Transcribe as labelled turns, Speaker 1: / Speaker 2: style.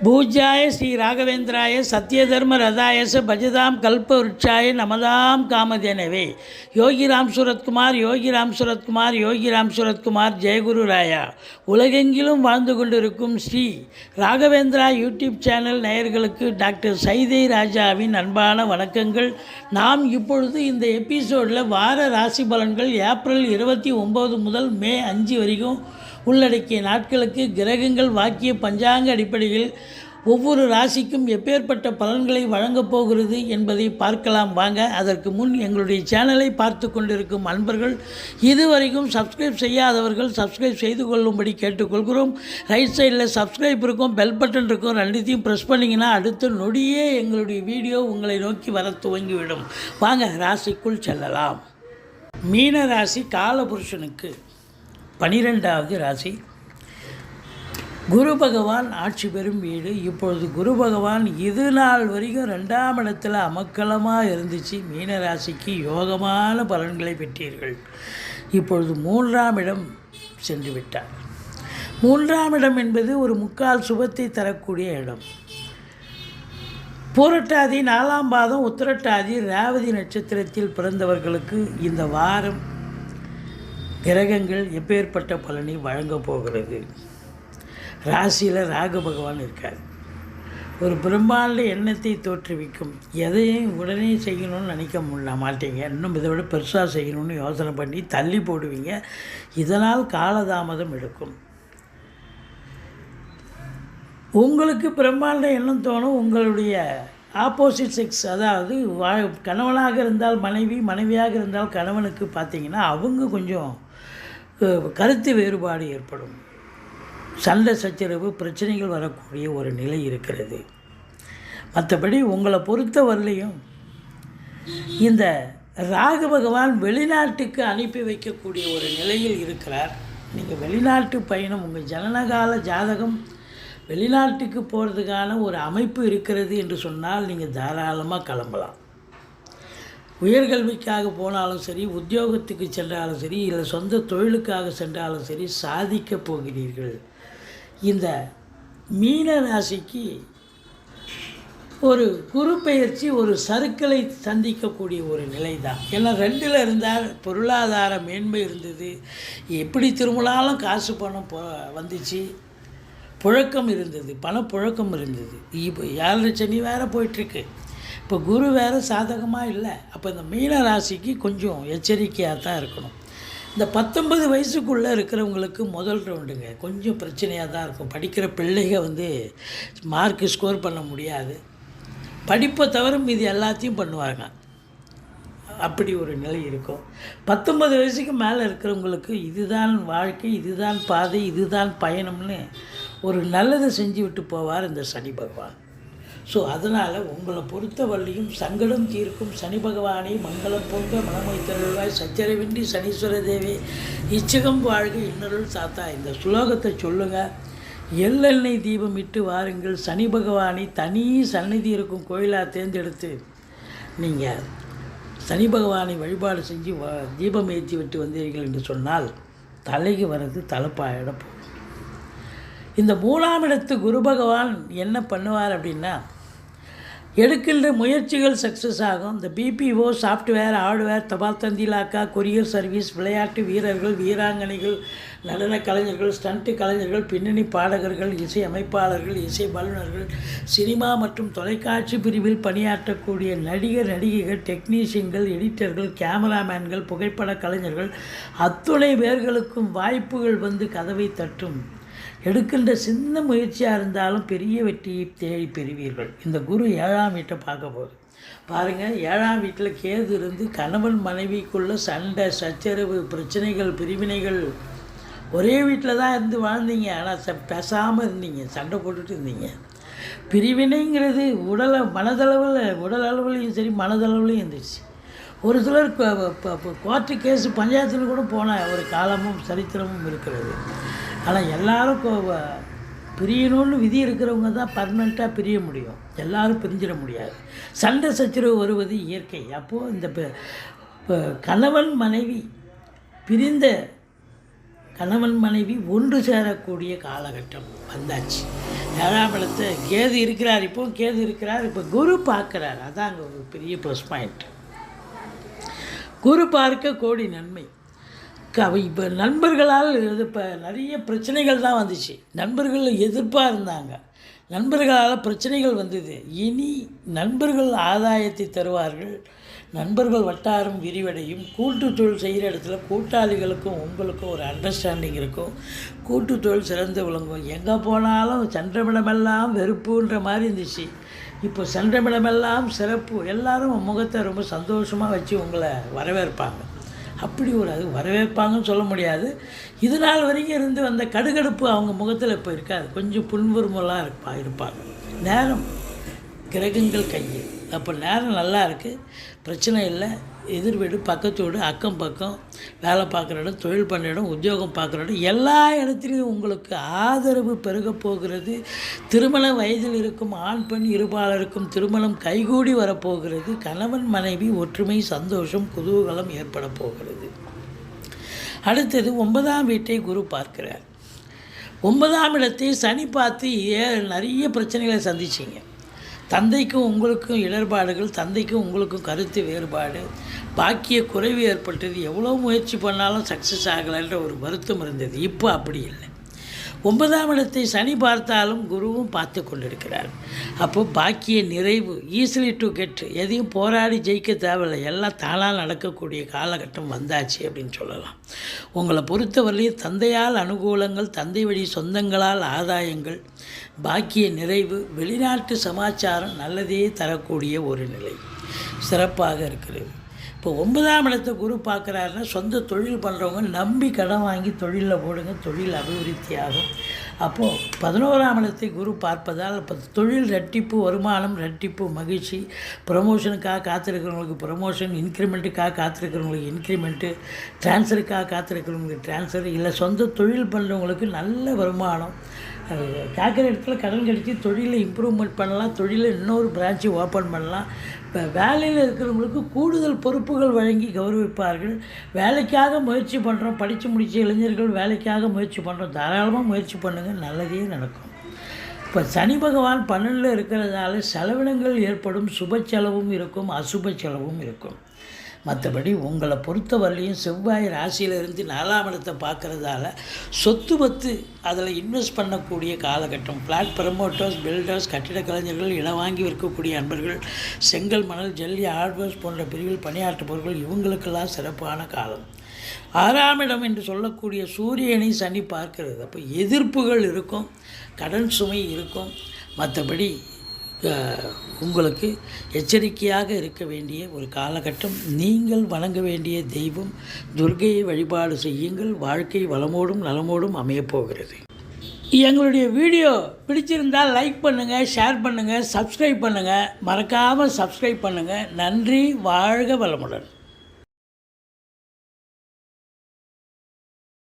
Speaker 1: பூஜ்யாய ஸ்ரீ ராகவேந்திராய சத்யதர்ம ரதாயச பஜதாம் கல்பவருட்சாய நமதாம் காமதேனவே. யோகிராம் சுரத்குமார் யோகிராம் சுரத்குமார் யோகிராம் சுரத்குமார் ஜெயகுரு ராயா. உலகெங்கிலும் வாழ்ந்து கொண்டிருக்கும் ஸ்ரீ ராகவேந்திரா யூடியூப் சேனல் நேயர்களுக்கு டாக்டர் சைதை ராஜாவின் அன்பான வணக்கங்கள். நாம் இப்பொழுது இந்த எபிசோடில் வார ராசி பலன்கள் ஏப்ரல் 29 முதல் மே 5 வரைக்கும் உள்ளடக்கிய நாட்களுக்கு கிரகங்கள் வாக்கிய பஞ்சாங்க அடிப்படையில் ஒவ்வொரு ராசிக்கும் எப்பேற்பட்ட பலன்களை வழங்கப் போகிறது என்பதை பார்க்கலாம் வாங்க. அதற்கு முன் எங்களுடைய சேனலை பார்த்து கொண்டிருக்கும் அன்பர்கள் இதுவரைக்கும் சப்ஸ்கிரைப் செய்யாதவர்கள் சப்ஸ்கிரைப் செய்து கொள்ளும்படி கேட்டுக்கொள்கிறோம். ரைட் சைடில் சப்ஸ்கிரைப் இருக்கும், பெல் பட்டன் இருக்கும், ரெண்டுத்தையும் ப்ரெஸ் பண்ணிங்கன்னா அடுத்த நொடியே எங்களுடைய வீடியோ உங்களை நோக்கி வர துவங்கிவிடும். வாங்க ராசிக்குள் செல்லலாம். மீன ராசி காலபுருஷனுக்கு 12வது ராசி. குரு பகவான் ஆட்சி பெறும் வீடு. இப்பொழுது குரு பகவான் இது நாள் வரைக்கும் 2ஆம் இடத்துல அமக்கலமாக இருந்துச்சு. மீன ராசிக்கு யோகமான பலன்களை பெற்றீர்கள். இப்பொழுது 3ஆம் இடம் சென்று விட்டார். 3ஆம் இடம் என்பது ஒரு முக்கால் சுபத்தை தரக்கூடிய இடம். பூரட்டாதி 4ஆம் பாதம் உத்திரட்டாதி ரேவதி நட்சத்திரத்தில் பிறந்தவர்களுக்கு இந்த வாரம் கிரகங்கள் எப்பேற்பட்ட பலனை வழங்கப் போகிறது. ராசியில் ராகு பகவான் இருக்கார். ஒரு பிரம்மாண்ட எண்ணத்தை தோற்றுவிக்கும். எதையும் உடனே செய்யணும்னு நினைக்க மாட்டீங்க. இன்னும் இதை விட பெருசாக செய்யணும்னு யோசனை பண்ணி தள்ளி போடுவீங்க. இதனால் காலதாமதம் எடுக்கும். உங்களுக்கு பிரம்மாண்ட எண்ணம் தோணும். உங்களுடைய ஆப்போசிட் செக்ஸ், அதாவது கணவனாக இருந்தால் மனைவி, மனைவியாக இருந்தால் கணவனுக்கு பார்த்திங்கன்னா அவங்க கொஞ்சம் கருத்து வேறுபாடு ஏற்படும். சண்டை சச்சரவு பிரச்சனைகள் வரக்கூடிய ஒரு நிலை இருக்கிறது. மற்றபடி உங்களை பொறுத்தவரையிலையும் இந்த ராகு பகவான் வெளிநாட்டுக்கு அனுப்பி வைக்கக்கூடிய ஒரு நிலையில் இருக்கிறார். நீங்கள் வெளிநாட்டு பயணம், உங்கள் ஜனனகால ஜாதகம் வெளிநாட்டுக்கு போகிறதுக்கான ஒரு அமைப்பு இருக்கிறது என்று சொன்னால் நீங்கள் தாராளமாக கிளம்பலாம். உயர்கல்விக்காக போனாலும் சரி, உத்தியோகத்துக்கு சென்றாலும் சரி, இல்லை சொந்த தொழிலுக்காக சென்றாலும் சரி, சாதிக்கப் போகிறீர்கள். இந்த மீன ராசிக்கு ஒரு குரு பெயர்ச்சி ஒரு சறுக்களை சந்திக்கக்கூடிய ஒரு நிலை தான். ஏன்னா 2ல் இருந்தால் பொருளாதார மேன்மை இருந்தது. எப்படி திரும்பினாலும் காசு பணம் வந்துச்சு, புழக்கம் இருந்தது, பணப்புழக்கம் இருந்தது. இப்போ 7 சனி வேறு போயிட்டுருக்கு. இப்போ குரு வேறு சாதகமாக இல்லை. அப்போ இந்த மீன ராசிக்கு கொஞ்சம் எச்சரிக்கையாக தான் இருக்கணும். இந்த 19 வயசுக்குள்ளே இருக்கிறவங்களுக்கு முதல் ரவுண்டுங்க கொஞ்சம் பிரச்சனையாக தான் இருக்கும். படிக்கிற பிள்ளைங்க மார்க்கு ஸ்கோர் பண்ண முடியாது. படிப்பை தவிர மீது எல்லாத்தையும் பண்ணுவாங்க. அப்படி ஒரு நிலை இருக்கும். 19 வயசுக்கு மேலே இருக்கிறவங்களுக்கு இதுதான் வாழ்க்கை, இதுதான் பாதை, இதுதான் பயணம்னு ஒரு நல்லதை செஞ்சு விட்டு போவார் இந்த சனி பகவான். ஸோ அதனால் உங்களை பொறுத்தவரையும் சங்கடம் தீர்க்கும் சனி பகவானை மங்களம் பொங்க மனமை தருள்வாய் சச்சரவின்றி சனீஸ்வர தேவி இச்சகம் வாழ்க இன்னருள் சாத்தா. இந்த ஸ்லோகத்தை சொல்லுங்கள். எள்ளெண்ணெய் தீபம் இட்டு வாருங்கள். சனி பகவானை தனி சந்நிதி இருக்கும் கோயிலாக தேர்ந்தெடுத்து நீங்கள் சனி பகவானை வழிபாடு செஞ்சு தீபம் ஏற்றி விட்டு வந்தீர்கள் என்று சொன்னால் தலைக்கு வர்றது தலைப்பாயிட போகும். இந்த 3ஆம் இடத்து குரு பகவான் என்ன பண்ணுவார் அப்படின்னா, எடுக்கின்ற முயற்சிகள் சக்ஸஸ் ஆகும். இந்த பிபிஓ, சாஃப்ட்வேர், ஹார்ட்வேர், தபால் தந்திலாக்கா, கொரியர் சர்வீஸ், விளையாட்டு வீரர்கள், வீராங்கனைகள், நடன கலைஞர்கள், ஸ்டண்ட்டு கலைஞர்கள், பின்னணி பாடகர்கள், இசை அமைப்பாளர்கள், இசை வல்லுநர்கள், சினிமா மற்றும் தொலைக்காட்சி பிரிவில் பணியாற்றக்கூடிய நடிகர் நடிகைகள், டெக்னீஷியன்கள், எடிட்டர்கள், கேமராமேன்கள், புகைப்பட கலைஞர்கள் அத்துணை பேர்களுக்கும் வாய்ப்புகள் கதவை தட்டும். எடுக்கின்ற சின்ன முயற்சியாக இருந்தாலும் பெரிய வெற்றியை தேடி பெறுவீர்கள். இந்த குரு 7ஆம் வீட்டை பார்க்க போகுது. பாருங்கள், 7ஆம் வீட்டில் கேது இருந்து கணவன் மனைவிக்குள்ள சண்டை சச்சரவு பிரச்சனைகள் பிரிவினைகள். ஒரே வீட்டில் தான் இருந்து வாழ்ந்தீங்க, ஆனால் பேசாமல் இருந்தீங்க, சண்டை போட்டுட்டு இருந்தீங்க. பிரிவினைங்கிறது உடல் அளவுலையும் சரி மனதளவுலையும் இருந்துச்சு. ஒரு சிலர் கோர்ட்டு கேஸு பஞ்சாயத்தில் கூட போன ஒரு காலமும் சரித்திரமும் இருக்கிறது. ஆனால் எல்லோரும் பிரியணும்னு விதி இருக்கிறவங்க தான் பர்மனெண்ட்டாக பிரிய முடியும். எல்லோரும் பிரிஞ்சிட முடியாது. சண்டை சச்சரவு வருவது இயற்கை. அப்போது இந்த கணவன் மனைவி பிரிந்த கணவன் மனைவி ஒன்று சேரக்கூடிய காலகட்டம் வந்தாச்சு. 7ஆம் இடத்தை கேது இருக்கிறார், இப்போ குரு பார்க்குறார். அதான் அங்கே ஒரு பெரிய ப்ளஸ் பாயிண்ட். குரு பார்க்க கோடி நன்மை. இப்போ நண்பர்களால் இப்போ நிறைய பிரச்சனைகள் தான் வந்துச்சு. நண்பர்கள் எதிர்ப்பாக இருந்தாங்க, நண்பர்களால் பிரச்சனைகள் வந்தது. இனி நண்பர்கள் ஆதாயத்தை தருவார்கள், நண்பர்கள் வட்டாரம் விரிவடையும். கூட்டு தொழில் செய்கிற இடத்துல கூட்டாளிகளுக்கும் உங்களுக்கும் ஒரு அண்டர்ஸ்டாண்டிங் இருக்கும். கூட்டு தொழில் சிறந்து விளங்கும். எங்கே போனாலும் சென்றமிடமெல்லாம் வெறுப்புன்ற மாதிரி இருந்துச்சு. இப்போ சென்றமிடமெல்லாம் சிறப்பு. எல்லோரும் முகத்தை ரொம்ப சந்தோஷமாக வச்சு உங்களை வரவேற்பாங்க. அப்படி ஒரு அது வரவேற்பாங்கன்னு சொல்ல முடியாது. இது நாள் வரைக்கும் இருந்து வந்த கடுகடுப்பு அவங்க முகத்தில் இப்போ இருக்காது. கொஞ்சம் புன்முறுமலாக இருப்பாங்க. நேரம் கிரகங்கள் கையில். அப்போ நேரம் நல்லா இருக்குது, பிரச்சனை இல்லை. எதிர் வீடு, பக்கத்து வீடு, அக்கம் பக்கம், வேலை பார்க்குற இடம், தொழில் பண்ணுற இடம், உத்தியோகம் பார்க்குற இடம், எல்லா இடத்துலையும் உங்களுக்கு ஆதரவு பெருக போகிறது. திருமண வயதில் இருக்கும் ஆண் பெண் இருபாலருக்கும் திருமணம் கைகூடி வரப்போகிறது. கணவன் மனைவி ஒற்றுமை, சந்தோஷம், குதூகலம் ஏற்பட போகிறது. அடுத்தது 9ஆம் வீட்டை குரு பார்க்கிறார். 9ஆம் இடத்தை சனி பார்த்து நிறைய பிரச்சனைகளை சந்திச்சிங்க. தந்தைக்கும் உங்களுக்கும் இடர்பாடுகள், தந்தைக்கும் உங்களுக்கும் கருத்து வேறுபாடு, பாக்கிய குறைவு ஏற்பட்டது. எவ்வளோ முயற்சி பண்ணாலும் சக்ஸஸ் ஆகலைன்ற ஒரு வருத்தம் இருந்தது. இப்போ அப்படி இல்லை. 9ஆம் இடத்தை சனி பார்த்தாலும் குருவும் பார்த்து கொண்டிருக்கிறார். அப்போது பாக்கிய நிறைவு, ஈஸிலி டு கெட், எதையும் போராடி ஜெயிக்க தேவையில்லை, எல்லாம் தானாக நடக்கக்கூடிய காலகட்டம் வந்தாச்சு அப்படின்னு சொல்லலாம். உங்களை பொறுத்தவரையிலும் தந்தையால் அனுகூலங்கள், தந்தை வழி சொந்தங்களால் ஆதாயங்கள், பாக்கிய நிறைவு, வெளிநாட்டு சமாச்சாரம் நல்லதே தரக்கூடிய ஒரு நிலை சிறப்பாக இருக்கிறது. இப்போ 9ஆம் இடத்தை குரு பார்க்குறாருன்னா சொந்த தொழில் பண்ணுறவங்க நம்பி கடன் வாங்கி தொழிலில் போடுங்க, தொழில் அபிவிருத்தியாகும். அப்போது 11ஆம் இடத்தை குரு பார்ப்பதால் இப்போ தொழில் ரெட்டிப்பு, வருமானம் ரெட்டிப்பு, மகிழ்ச்சி, ப்ரமோஷனுக்காக காத்திருக்கிறவங்களுக்கு ப்ரமோஷன், இன்க்ரிமெண்ட்டுக்காக காத்திருக்கிறவங்களுக்கு இன்க்ரிமெண்ட்டு, ட்ரான்ஸ்ஃபருக்காக காத்திருக்கிறவங்களுக்கு ட்ரான்ஸ்ஃபர், இல்லை சொந்த தொழில் பண்ணுறவங்களுக்கு நல்ல வருமானம், கேட்குற இடத்துல கடன் கிடைச்சி தொழிலை இம்ப்ரூவ்மெண்ட் பண்ணலாம், தொழிலில் இன்னொரு பிரான்ச்சு ஓப்பன் பண்ணலாம். இப்போ வேலையில் இருக்கிறவங்களுக்கு கூடுதல் பொறுப்புகள் வழங்கி கௌரவிப்பார்கள். வேலைக்காக முயற்சி பண்ணுறோம், படித்து முடித்த இளைஞர்கள் வேலைக்காக முயற்சி பண்ணுறோம், தாராளமாக முயற்சி பண்ணுங்கள், நல்லதே நடக்கும். இப்போ சனி பகவான் 12 இருக்கிறதால செலவினங்கள் ஏற்படும். சுப செலவும் இருக்கும், அசுப செலவும் இருக்கும். மற்றபடி உங்களை பொறுத்தவரையிலையும் செவ்வாய் ராசியிலிருந்து 4ஆம் இடத்தை பார்க்குறதால சொத்து பத்து அதில் இன்வெஸ்ட் பண்ணக்கூடிய காலகட்டம். ஃப்ளாட் ப்ரமோட்டர்ஸ், பில்டர்ஸ், கட்டிட கலைஞர்கள், இடம் வாங்கி விற்கக்கூடிய அன்பர்கள், செங்கல், மணல், ஜல்லி, ஹார்ட்வேர்ஸ் போன்ற பிரிவில் பணியாற்றுபவர்கள், இவங்களுக்கெல்லாம் சிறப்பான காலம். 6ஆம் இடம் என்று சொல்லக்கூடிய சூரியனை சனி பார்க்கிறது. அப்போ எதிர்ப்புகள் இருக்கும், கடன் சுமை இருக்கும். மற்றபடி உங்களுக்கு எச்சரிக்கையாக இருக்க வேண்டிய ஒரு காலகட்டம். நீங்கள் வணங்க வேண்டிய தெய்வம் துர்க்கையை வழிபாடு செய்யுங்கள். வாழ்க்கை வளமோடும் நலமோடும் அமையப்போகிறது. எங்களுடைய வீடியோ பிடிச்சிருந்தால் லைக் பண்ணுங்கள், ஷேர் பண்ணுங்கள், சப்ஸ்கிரைப் பண்ணுங்கள். மறக்காமல் சப்ஸ்கிரைப் பண்ணுங்கள். நன்றி. வாழ்க வளமுடன்.